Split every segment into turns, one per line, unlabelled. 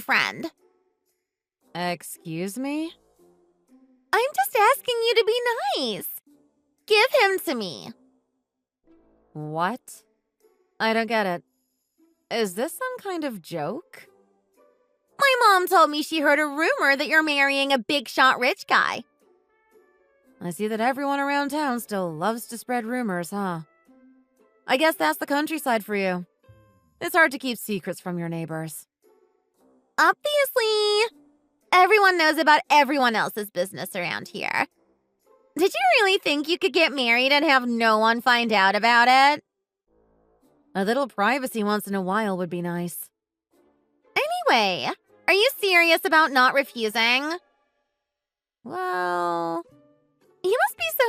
boyfriend.
Excuse me?
I'm just asking you to be nice. Give him to me.
What? I don't get it. Is this some kind of joke?
My mom told me she heard a rumor that you're marrying a big shot rich guy.
I see that everyone around town still loves to spread rumors, huh? I guess that's the countryside for you. It's hard to keep secrets from your neighbors.
Obviously, everyone knows about everyone else's business around here. Did you really think you could get married and have no one find out about it?
A little privacy once in a while would be nice.
Anyway, are you serious about not refusing?
Well,
You must be so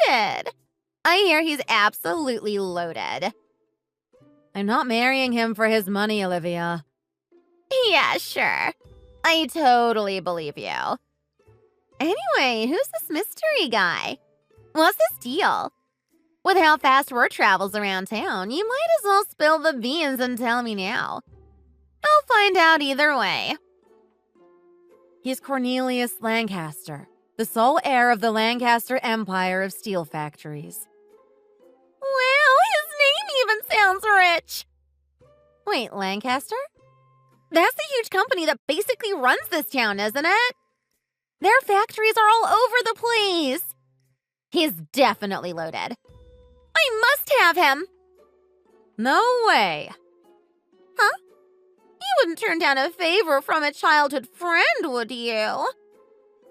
excited. I hear he's absolutely loaded.
I'm not marrying him for his money, Olivia.
Yeah, sure. I totally believe you. Anyway, who's this mystery guy? What's his deal? With how fast word travels around town, you might as well spill the beans and tell me now. I'll find out either way.
He's Cornelius Lancaster, the sole heir of the Lancaster Empire of Steel Factories.
Wow, his name even sounds rich. Wait, Lancaster? That's the huge company that basically runs this town, isn't it? Their factories are all over the place. He's definitely loaded. I must have him.
No way.
Huh? You wouldn't turn down a favor from a childhood friend, would you?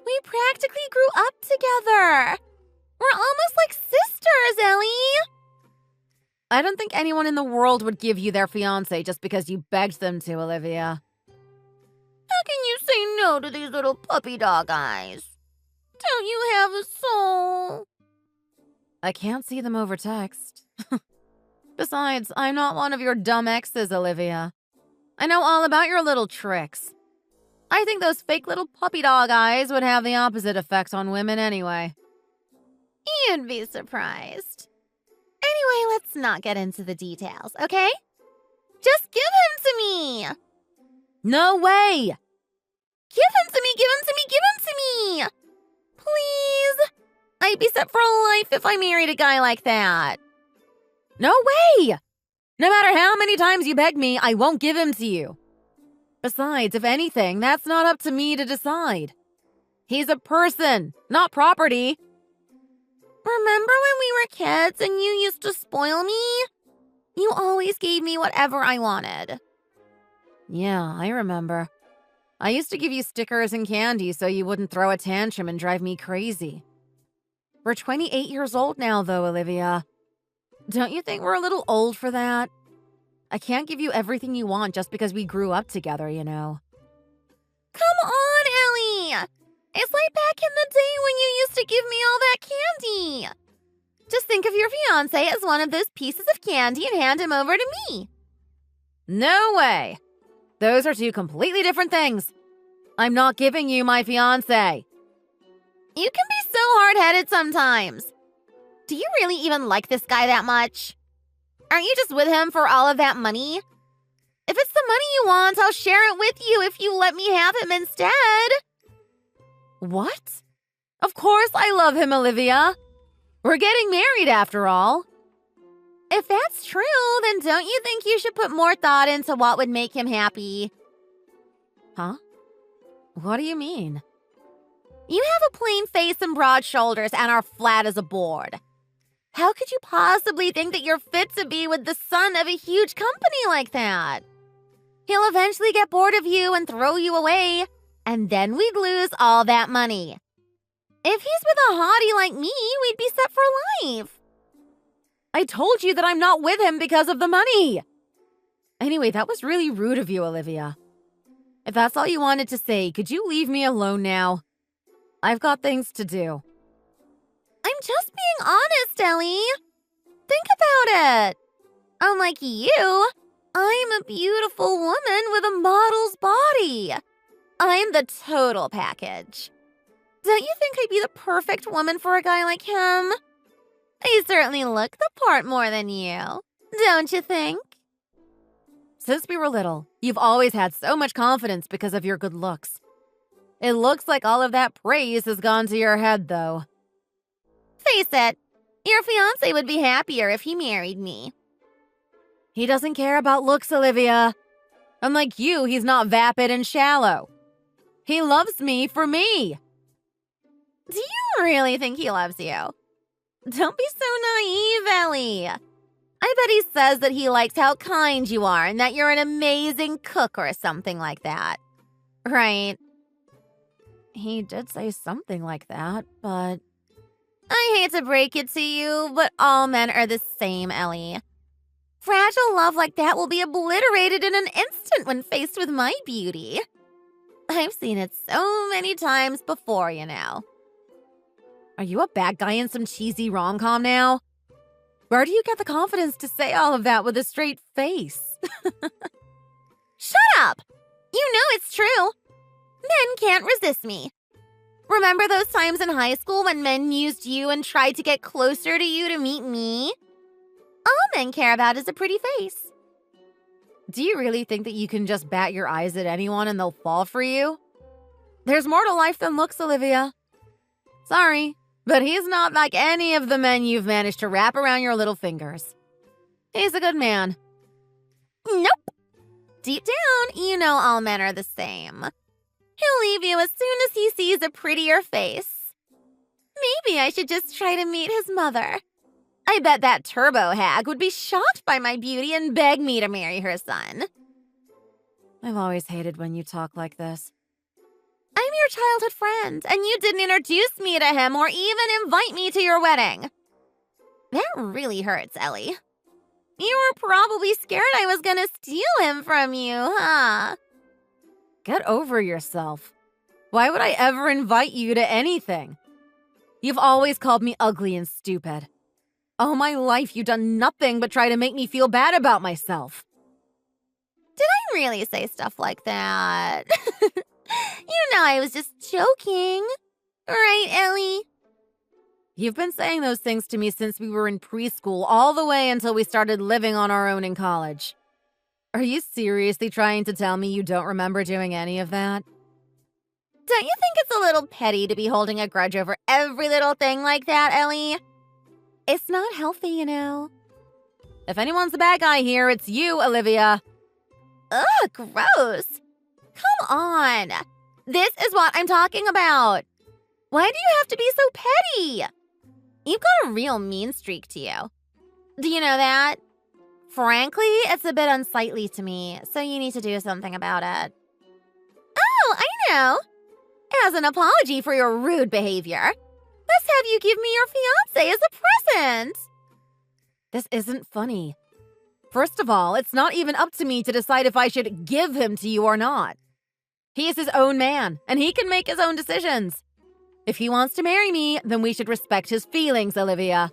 We practically grew up together. We're almost like sisters, Ellie.
I don't think anyone in the world would give you their fiancé just because you begged them to, Olivia.
How can you say no to these little puppy dog eyes? Don't you have a soul?
I can't see them over text. Besides, I'm not one of your dumb exes, Olivia. I know all about your little tricks. I think those fake little puppy dog eyes would have the opposite effect on women anyway.
You'd be surprised. Anyway, let's not get into the details, okay? Just give him to me!
No way!
Give him to me, give him to me, give him to me! Please? I'd be set for life if I married a guy like that.
No way! No matter how many times you beg me, I won't give him to you. Besides, if anything, that's not up to me to decide. He's a person, not property.
Remember when we were kids and you used to spoil me? You always gave me whatever I wanted.
Yeah, I remember. I used to give you stickers and candy so you wouldn't throw a tantrum and drive me crazy. We're 28 years old now, though, Olivia. Don't you think we're a little old for that? I can't give you everything you want just because we grew up together, you know.
Come on, Ellie! It's like back in the day when you used to give me all that candy. Just think of your fiancé as one of those pieces of candy and hand him over to me.
No way! Those are two completely different things. I'm not giving you my fiancé.
You can be so hard-headed sometimes. Do you really even like this guy that much? Aren't you just with him for all of that money? If it's the money you want, I'll share it with you if you let me have him instead.
What? Of course I love him, Olivia. We're getting married after all.
If that's true, then don't you think you should put more thought into what would make him happy?
Huh? What do you mean?
You have a plain face and broad shoulders and are flat as a board. How could you possibly think that you're fit to be with the son of a huge company like that? He'll eventually get bored of you and throw you away, and then we'd lose all that money. If he's with a hottie like me, we'd be set for life.
I told you that I'm not with him because of the money. Anyway, that was really rude of you, Olivia. If that's all you wanted to say, could you leave me alone now? I've got things to do.
I'm just being honest, Ellie. Think about it. Unlike you, I'm a beautiful woman with a model's body. I'm the total package. Don't you think I'd be the perfect woman for a guy like him? I certainly look the part more than you, don't you think?
Since we were little, you've always had so much confidence because of your good looks. It looks like all of that praise has gone to your head, though.
Face it, your fiancé would be happier if he married me.
He doesn't care about looks, Olivia. Unlike you, he's not vapid and shallow. He loves me for me.
Do you really think he loves you? Don't be so naive, Ellie. I bet he says that he likes how kind you are and that you're an amazing cook or something like that. Right?
He did say something like that, but...
I hate to break it to you, but all men are the same, Ellie. Fragile love like that will be obliterated in an instant when faced with my beauty. I've seen it so many times before, you know.
Are you a bad guy in some cheesy rom-com now? Where do you get the confidence to say all of that with a straight face?
Shut up! You know it's true. Men can't resist me. Remember those times in high school when men used you and tried to get closer to you to meet me? All men care about is a pretty face.
Do you really think that you can just bat your eyes at anyone and they'll fall for you? There's more to life than looks, Olivia. Sorry, but he's not like any of the men you've managed to wrap around your little fingers. He's a good man.
Nope. Deep down, you know all men are the same. He'll leave you as soon as he sees a prettier face. Maybe I should just try to meet his mother. I bet that turbo hag would be shocked by my beauty and beg me to marry her son.
I've always hated when you talk like this.
I'm your childhood friend, and you didn't introduce me to him or even invite me to your wedding. That really hurts, Ellie. You were probably scared I was gonna steal him from you, huh?
Get over yourself. Why would I ever invite you to anything? You've always called me ugly and stupid. All my life, you've done nothing but try to make me feel bad about myself.
Did I really say stuff like that? You know I was just joking. Right, Ellie?
You've been saying those things to me since we were in preschool, all the way until we started living on our own in college. Are you seriously trying to tell me you don't remember doing any of that?
Don't you think it's a little petty to be holding a grudge over every little thing like that, Ellie? It's not healthy, you know.
If anyone's the bad guy here, it's you, Olivia.
Ugh, gross. Come on. This is what I'm talking about. Why do you have to be so petty? You've got a real mean streak to you. Do you know that? Frankly, it's a bit unsightly to me, so you need to do something about it. Oh, I know. As an apology for your rude behavior, let's have you give me your fiancé as a present.
This isn't funny. First of all, it's not even up to me to decide if I should give him to you or not. He is his own man, and he can make his own decisions. If he wants to marry me, then we should respect his feelings, Olivia.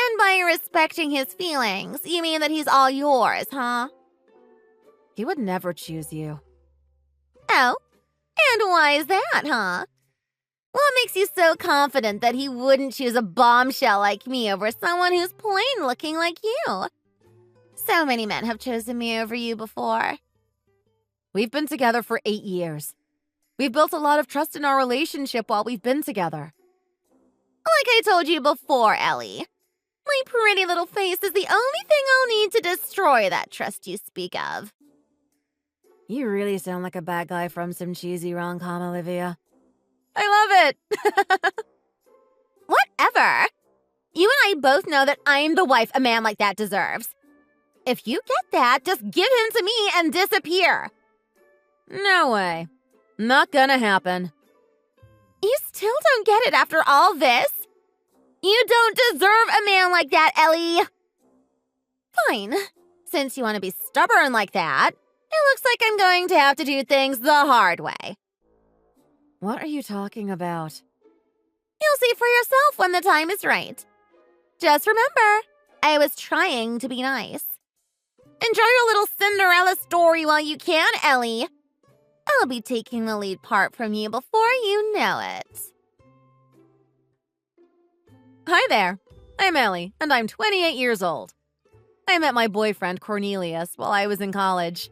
And by respecting his feelings, you mean that he's all yours, huh?
He would never choose you.
Oh, and why is that, huh? What makes you so confident that he wouldn't choose a bombshell like me over someone who's plain looking like you? So many men have chosen me over you before.
We've been together for 8 years. We've built a lot of trust in our relationship while we've been together.
Like I told you before, Ellie, my pretty little face is the only thing I'll need to destroy that trust you speak of.
You really sound like a bad guy from some cheesy rom-com, Olivia. I love it!
Whatever. You and I both know that I'm the wife a man like that deserves. If you get that, just give him to me and disappear.
No way. Not gonna happen.
You still don't get it after all this? You don't deserve a man like that, Ellie. Fine. Since you want to be stubborn like that, it looks like I'm going to have to do things the hard way.
What are you talking about?
You'll see for yourself when the time is right. Just remember, I was trying to be nice. Enjoy your little Cinderella story while you can, Ellie. I'll be taking the lead part from you before you know it.
Hi there. I'm Ellie, and I'm 28 years old. I met my boyfriend, Cornelius, while I was in college.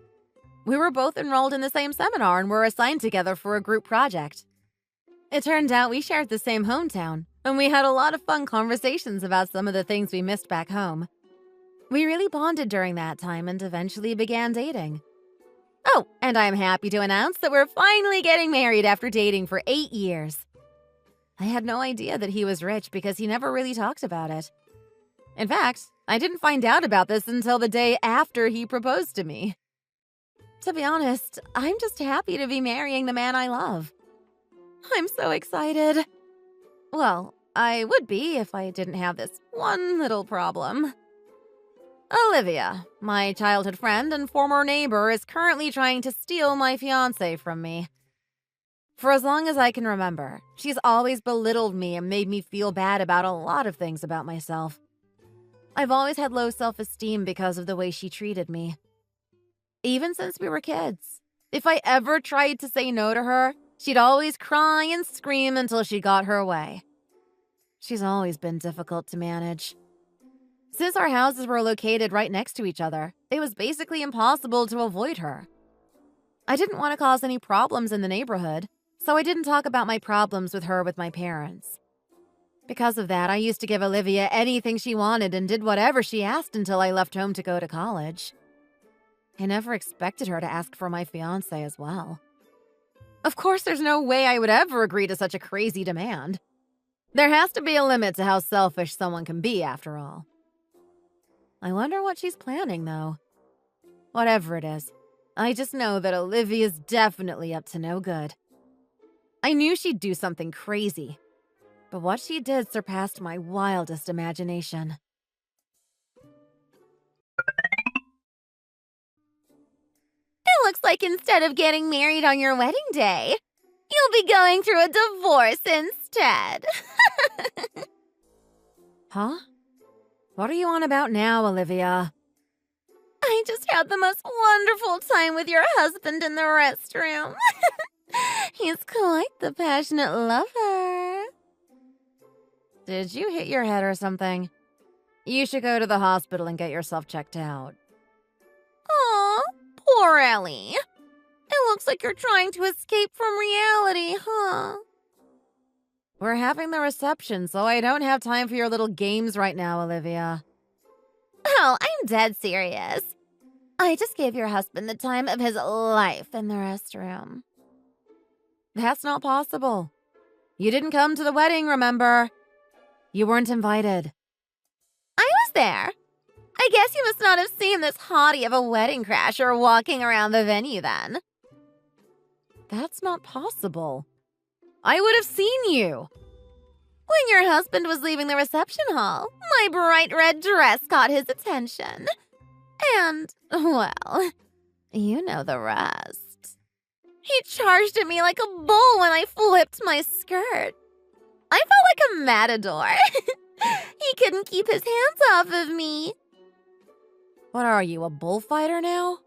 We were both enrolled in the same seminar and were assigned together for a group project. It turned out we shared the same hometown, and we had a lot of fun conversations about some of the things we missed back home. We really bonded during that time and eventually began dating. Oh, and I'm happy to announce that we're finally getting married after dating for 8 years. I had no idea that he was rich because he never really talked about it. In fact, I didn't find out about this until the day after he proposed to me. To be honest, I'm just happy to be marrying the man I love. I'm so excited. Well, I would be if I didn't have this one little problem. Olivia, my childhood friend and former neighbor, is currently trying to steal my fiancé from me. For as long as I can remember, she's always belittled me and made me feel bad about a lot of things about myself. I've always had low self-esteem because of the way she treated me. Even since we were kids, if I ever tried to say no to her, she'd always cry and scream until she got her way. She's always been difficult to manage. Since our houses were located right next to each other, it was basically impossible to avoid her. I didn't want to cause any problems in the neighborhood, so I didn't talk about my problems with her with my parents. Because of that, I used to give Olivia anything she wanted and did whatever she asked until I left home to go to college. I never expected her to ask for my fiancé as well. Of course, there's no way I would ever agree to such a crazy demand. There has to be a limit to how selfish someone can be, after all. I wonder what she's planning, though. Whatever it is, I just know that Olivia's definitely up to no good. I knew she'd do something crazy, but what she did surpassed my wildest imagination.
It looks like instead of getting married on your wedding day, you'll be going through a divorce instead.
Huh? What are you on about now, Olivia?
I just had the most wonderful time with your husband in the restroom. He's quite the passionate lover.
Did you hit your head or something? You should go to the hospital and get yourself checked out.
Aw, poor Ellie. It looks like you're trying to escape from reality, huh?
We're having the reception, so I don't have time for your little games right now, Olivia.
Oh, I'm dead serious. I just gave your husband the time of his life in the restroom.
That's not possible. You didn't come to the wedding, remember? You weren't invited.
I was there. I guess you must not have seen this hottie of a wedding crasher walking around the venue then.
That's not possible. I would have seen you.
When your husband was leaving the reception hall, my bright red dress caught his attention. And, well, you know the rest. He charged at me like a bull when I flipped my skirt. I felt like a matador. He couldn't keep his hands off of me.
What are you, a bullfighter now?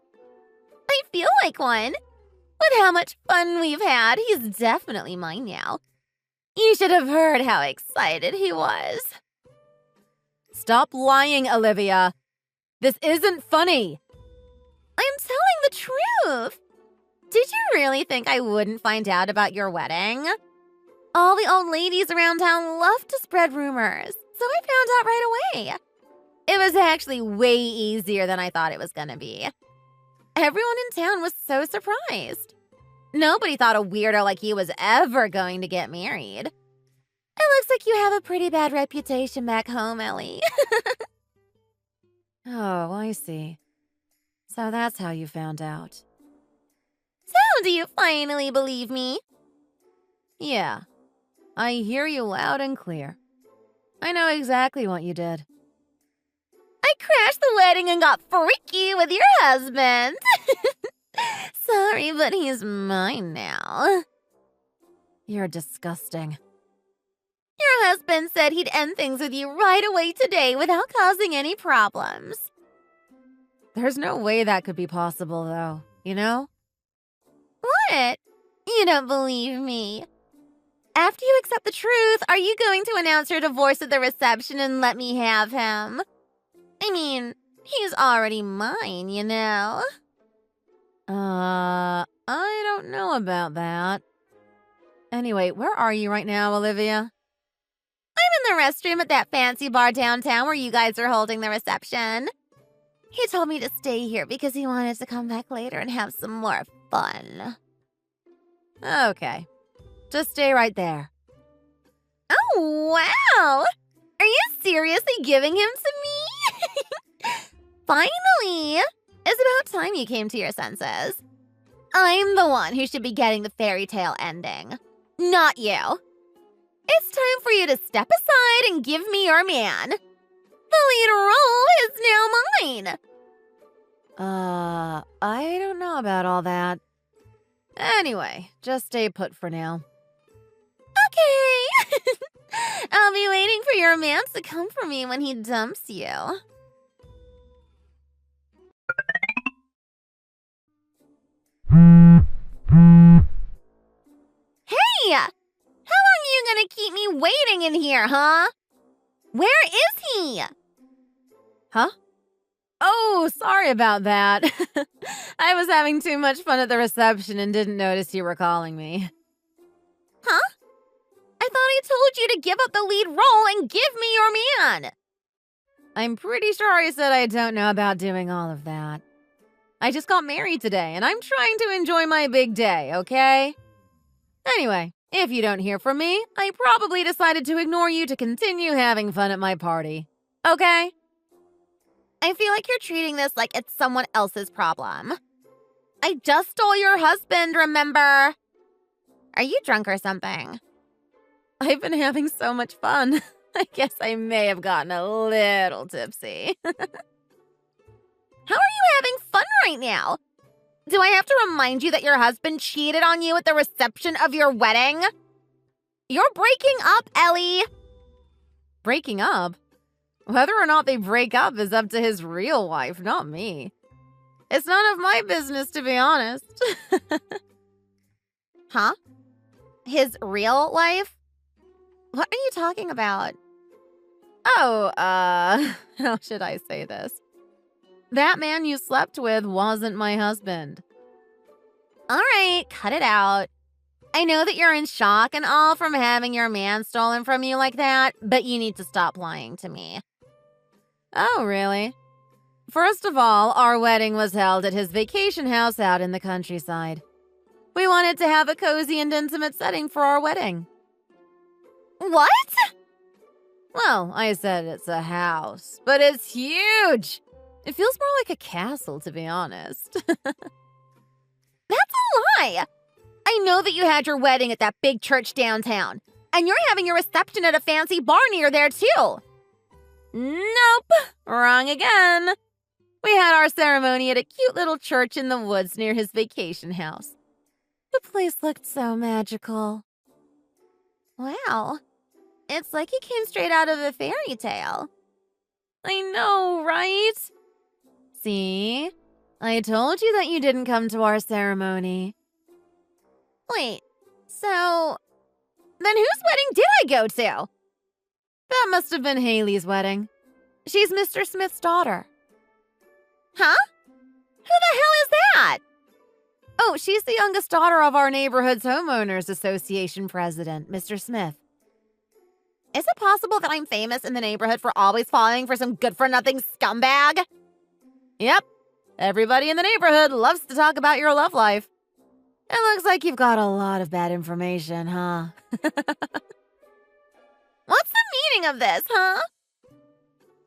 I feel like one. With how much fun we've had, he's definitely mine now. You should have heard how excited he was.
Stop lying, Olivia. This isn't funny.
I'm telling the truth. Did you really think I wouldn't find out about your wedding? All the old ladies around town love to spread rumors, so I found out right away. It was actually way easier than I thought it was gonna be. Everyone in town was so surprised. Nobody thought a weirdo like you was ever going to get married. It looks like you have a pretty bad reputation back home, Ellie.
Oh, I see. So that's how you found out.
So, do you finally believe me?
Yeah. I hear you loud and clear. I know exactly what you did.
I crashed the wedding and got freaky with your husband. Sorry, but he's mine now.
You're disgusting.
Your husband said he'd end things with you right away today without causing any problems.
There's no way that could be possible, though, you know?
What? You don't believe me? After you accept the truth, are you going to announce your divorce at the reception and let me have him? I mean, He's already mine, you know.
I don't know about that. Anyway, where are you right now, Olivia?
I'm in the restroom at that fancy bar downtown where you guys are holding the reception. He told me to stay here because he wanted to come back later and have some more fun.
Okay. Just stay right there.
Oh, wow! Are you seriously giving him to me? Finally! It's about time you came to your senses. I'm the one who should be getting the fairy tale ending, not you. It's time for you to step aside and give me your man. The lead role is now mine.
I don't know about all that. Anyway, just stay put for now.
Okay. I'll be waiting for your man to come for me when he dumps you. Hey! How long are you gonna keep me waiting in here, huh? Where is he?
Huh? Oh, sorry about that. I was having too much fun at the reception and didn't notice you were calling me.
Huh? I thought I told you to give up the lead role and give me your man.
I'm pretty sure I said I don't know about doing all of that. I just got married today, and I'm trying to enjoy my big day, okay? Anyway, if you don't hear from me, I probably decided to ignore you to continue having fun at my party. Okay?
I feel like you're treating this like it's someone else's problem. I just stole your husband, remember? Are you drunk or something?
I've been having so much fun. I guess I may have gotten a little tipsy.
How are you having fun right now? Do I have to remind you that your husband cheated on you at the reception of your wedding? You're breaking up, Ellie.
Breaking up? Whether or not they break up is up to his real wife, not me. It's none of my business, to be honest.
Huh? His real life? What are you talking about?
Oh, how should I say this? That man you slept with wasn't my husband.
All right, cut it out. I know that you're in shock and all from having your man stolen from you like that, but you need to stop lying to me.
Oh, really? First of all, our wedding was held at his vacation house out in the countryside. We wanted to have a cozy and intimate setting for our wedding.
What?
Well, I said it's a house, but it's huge. It feels more like a castle, to be honest.
That's a lie. I know that you had your wedding at that big church downtown, and you're having your reception at a fancy bar near there, too.
Nope, wrong again. We had our ceremony at a cute little church in the woods near his vacation house. The place looked so magical.
Wow. It's like he came straight out of a fairy tale.
I know, right? See? I told you that you didn't come to our ceremony.
Wait, so then whose wedding did I go to?
That must have been Haley's wedding. She's Mr. Smith's daughter.
Huh? Who the hell is that?
Oh, she's the youngest daughter of our neighborhood's homeowners association president, Mr. Smith.
Is it possible that I'm famous in the neighborhood for always falling for some good-for-nothing scumbag?
Yep. Everybody in the neighborhood loves to talk about your love life. It looks like you've got a lot of bad information, huh?
What's the meaning of this, huh?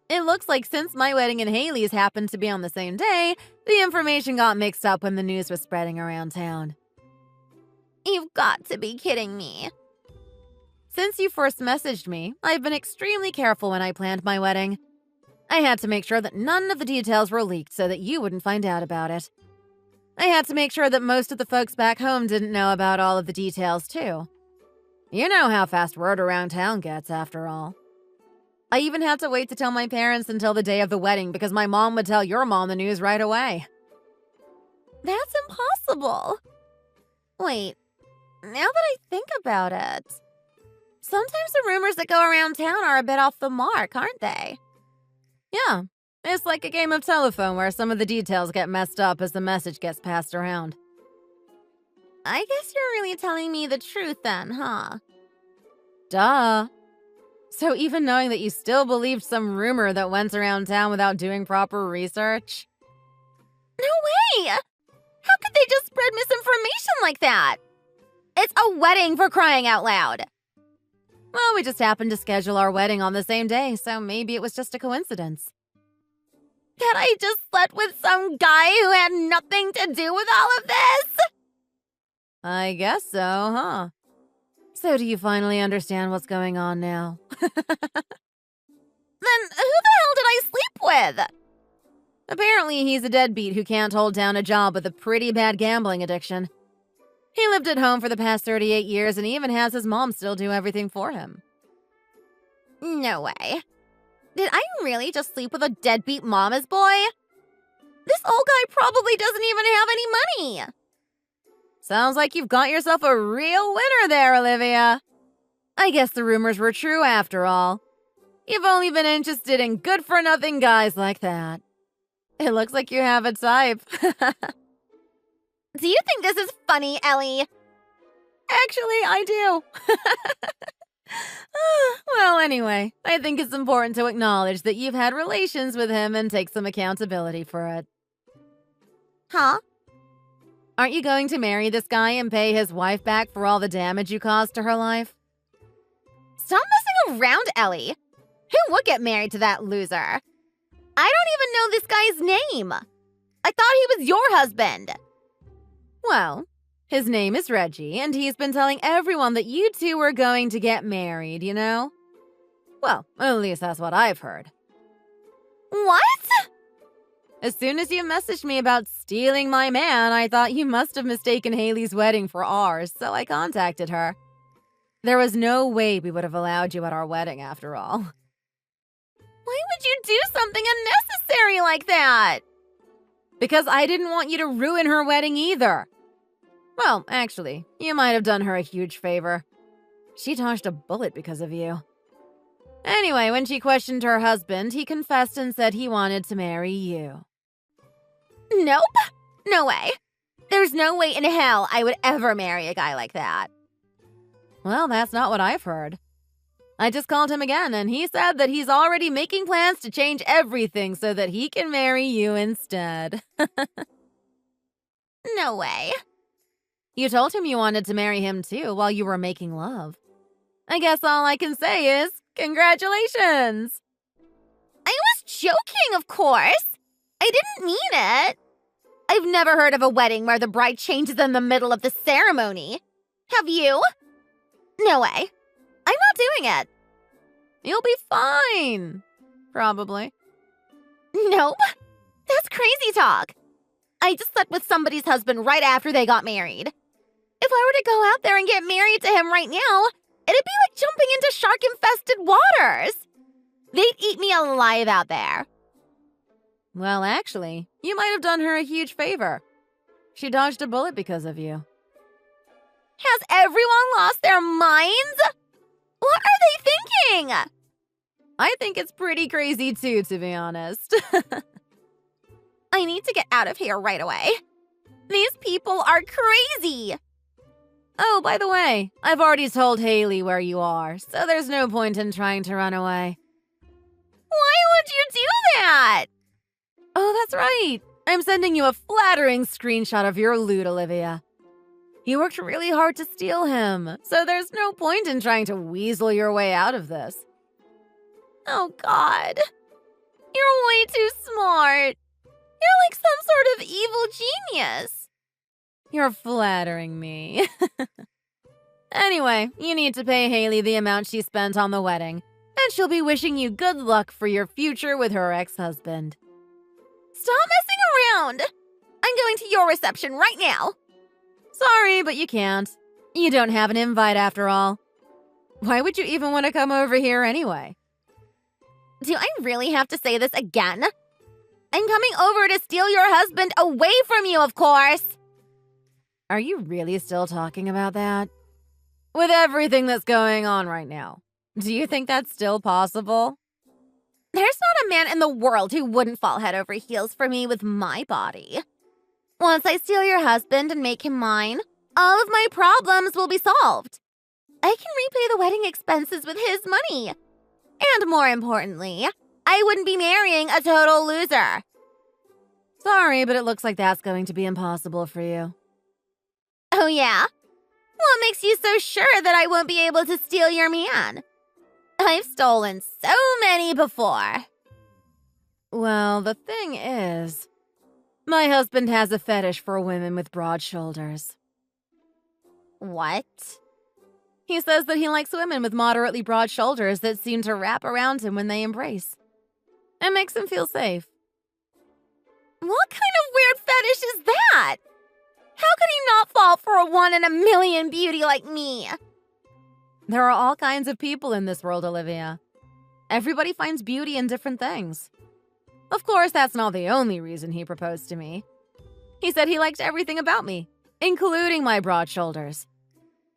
It looks like since my wedding and Haley's happened to be on the same day, the information got mixed up when the news was spreading around town.
You've got to be kidding me.
Since you first messaged me, I've been extremely careful when I planned my wedding. I had to make sure that none of the details were leaked so that you wouldn't find out about it. I had to make sure that most of the folks back home didn't know about all of the details, too. You know how fast word around town gets, after all. I even had to wait to tell my parents until the day of the wedding because my mom would tell your mom the news right away.
That's impossible. Wait, now that I think about it, sometimes the rumors that go around town are a bit off the mark, aren't they?
Yeah, It's like a game of telephone where some of the details get messed up as the message gets passed around.
I guess you're really telling me the truth then, huh?
Duh. So even knowing that you still believed some rumor that went around town without doing proper research?
No way! How could they just spread misinformation like that? It's a wedding, for crying out loud!
Well, we just happened to schedule our wedding on the same day, so maybe it was just a coincidence.
That I just slept with some guy who had nothing to do with all of this?
I guess so, huh? So do you finally understand what's going on now?
Then who the hell did I sleep with?
Apparently, he's a deadbeat who can't hold down a job with a pretty bad gambling addiction. He lived at home for the past 38 years and even has his mom still do everything for him.
No way. Did I really just sleep with a deadbeat mama's boy? This old guy probably doesn't even have any money.
Sounds like you've got yourself a real winner there, Olivia. I guess the rumors were true after all. You've only been interested in good-for-nothing guys like that. It looks like you have a type.
Do you think this is funny, Ellie?
Actually, I do. Well, anyway, I think it's important to acknowledge that you've had relations with him and take some accountability for it.
Huh?
Aren't you going to marry this guy and pay his wife back for all the damage you caused to her life?
Stop messing around, Ellie. Who would get married to that loser? I don't even know this guy's name. I thought he was your husband.
Well, his name is Reggie, and he's been telling everyone that you two were going to get married, you know? Well, at least that's what I've heard.
What?
As soon as you messaged me about stealing my man, I thought you must have mistaken Haley's wedding for ours, so I contacted her. There was no way we would have allowed you at our wedding after all.
Why would you do something unnecessary like that?
Because I didn't want you to ruin her wedding either. Well, actually, you might have done her a huge favor. She dodged a bullet because of you. Anyway, when she questioned her husband, he confessed and said he wanted to marry you.
Nope. No way. There's no way in hell I would ever marry a guy like that.
Well, that's not what I've heard. I just called him again, and he said that he's already making plans to change everything so that he can marry you instead.
No way.
You told him you wanted to marry him too while you were making love. I guess all I can say is, congratulations!
I was joking, of course. I didn't mean it. I've never heard of a wedding where the bride changes in the middle of the ceremony. Have you? No way. I'm not doing it.
You'll be fine. Probably.
Nope. That's crazy talk. I just slept with somebody's husband right after they got married. If I were to go out there and get married to him right now, it'd be like jumping into shark-infested waters. They'd eat me alive out there.
Well, actually, you might have done her a huge favor. She dodged a bullet because of you.
Has everyone lost their minds? What are they thinking?
I think it's pretty crazy too, to be honest.
I need to get out of here right away. These people are crazy.
Oh, by the way, I've already told Haley where you are, so there's no point in trying to run away.
Why would you do that?
Oh, that's right. I'm sending you a flattering screenshot of your loot, Olivia. You worked really hard to steal him, so there's no point in trying to weasel your way out of this.
Oh, God. You're way too smart. You're like some sort of evil genius.
You're flattering me. Anyway, you need to pay Haley the amount she spent on the wedding, and she'll be wishing you good luck for your future with her ex-husband.
Stop messing around. I'm going to your reception right now.
Sorry, but you can't. You don't have an invite after all. Why would you even want to come over here anyway?
Do I really have to say this again? I'm coming over to steal your husband away from you, of course.
Are you really still talking about that? With everything that's going on right now, do you think that's still possible?
There's not a man in the world who wouldn't fall head over heels for me with my body. Once I steal your husband and make him mine, all of my problems will be solved. I can repay the wedding expenses with his money. And more importantly, I wouldn't be marrying a total loser.
Sorry, but it looks like that's going to be impossible for you.
Oh yeah? What makes you so sure that I won't be able to steal your man? I've stolen so many before.
Well, the thing is, my husband has a fetish for women with broad shoulders.
What?
He says that he likes women with moderately broad shoulders that seem to wrap around him when they embrace. It makes him feel safe.
What kind of weird fetish is that? How could he not fall for a 1 in a million beauty like me?
There are all kinds of people in this world, Olivia. Everybody finds beauty in different things. Of course, that's not the only reason he proposed to me. He said he liked everything about me, including my broad shoulders.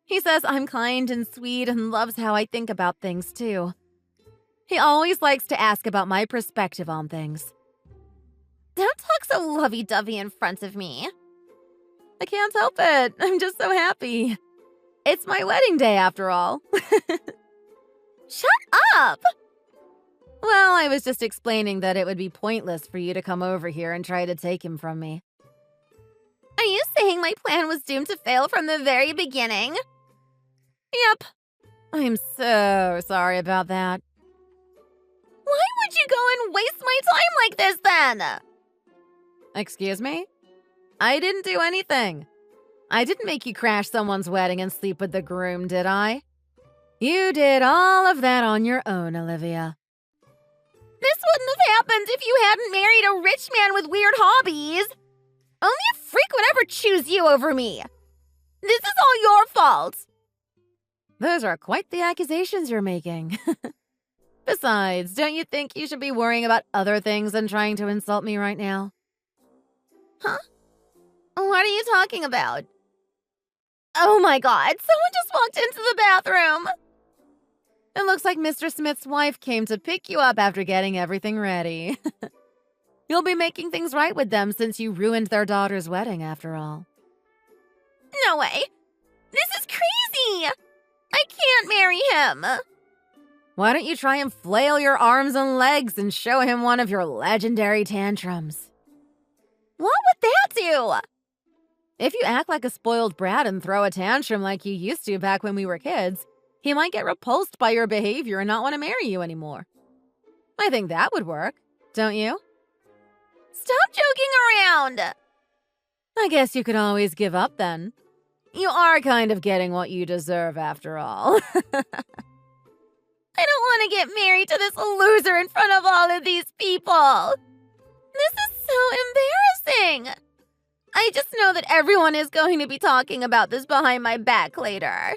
He says I'm kind and sweet and loves how I think about things, too. He always likes to ask about my perspective on things.
Don't talk so lovey-dovey in front of me.
I can't help it. I'm just so happy. It's my wedding day, after all.
Shut up!
Well, I was just explaining that it would be pointless for you to come over here and try to take him from me.
Are you saying my plan was doomed to fail from the very beginning?
Yep. I'm so sorry about that.
Why would you go and waste my time like this, then?
Excuse me? I didn't do anything. I didn't make you crash someone's wedding and sleep with the groom, did I? You did all of that on your own, Olivia.
This wouldn't have happened if you hadn't married a rich man with weird hobbies. Only a freak would ever choose you over me. This is all your fault.
Those are quite the accusations you're making. Besides, don't you think you should be worrying about other things than trying to insult me right now?
Huh? What are you talking about? Oh my God, someone just walked into the bathroom.
It looks like Mr. Smith's wife came to pick you up after getting everything ready. You'll be making things right with them since you ruined their daughter's wedding, after all.
No way. This is crazy. I can't marry him.
Why don't you try and flail your arms and legs and show him one of your legendary tantrums?
What would that do?
If you act like a spoiled brat and throw a tantrum like you used to back when we were kids, he might get repulsed by your behavior and not want to marry you anymore. I think that would work, don't you?
Stop joking around!
I guess you could always give up then. You are kind of getting what you deserve after all.
I don't want to get married to this loser in front of all of these people. This is so embarrassing. I just know that everyone is going to be talking about this behind my back later.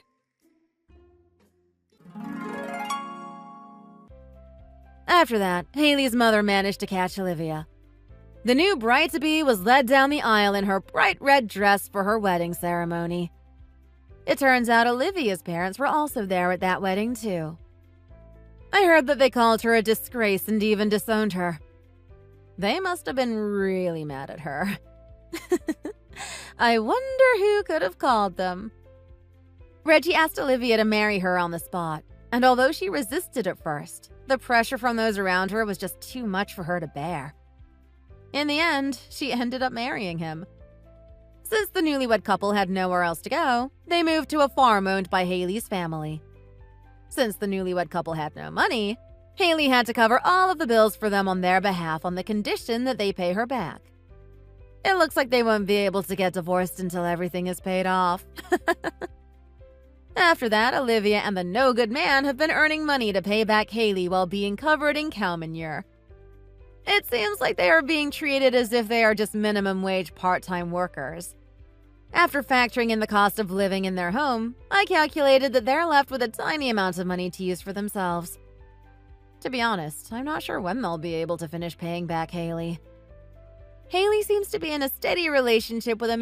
After that, Haley's mother managed to catch Olivia. The new bride-to-be was led down the aisle in her bright red dress for her wedding ceremony. It turns out Olivia's parents were also there at that wedding, too. I heard that they called her a disgrace and even disowned her. They must have been really mad at her. I wonder who could have called them. Reggie asked Olivia to marry her on the spot, and although she resisted at first, the pressure from those around her was just too much for her to bear. In the end, she ended up marrying him. Since the newlywed couple had nowhere else to go, they moved to a farm owned by Haley's family. Since the newlywed couple had no money, Haley had to cover all of the bills for them on their behalf on the condition that they pay her back. It looks like they won't be able to get divorced until everything is paid off. After that, Olivia and the no-good man have been earning money to pay back Haley while being covered in cow manure. It seems like they are being treated as if they are just minimum wage part-time workers. After factoring in the cost of living in their home, I calculated that they're left with a tiny amount of money to use for themselves. To be honest, I'm not sure when they'll be able to finish paying back Haley. Haley seems to be in a steady relationship with a man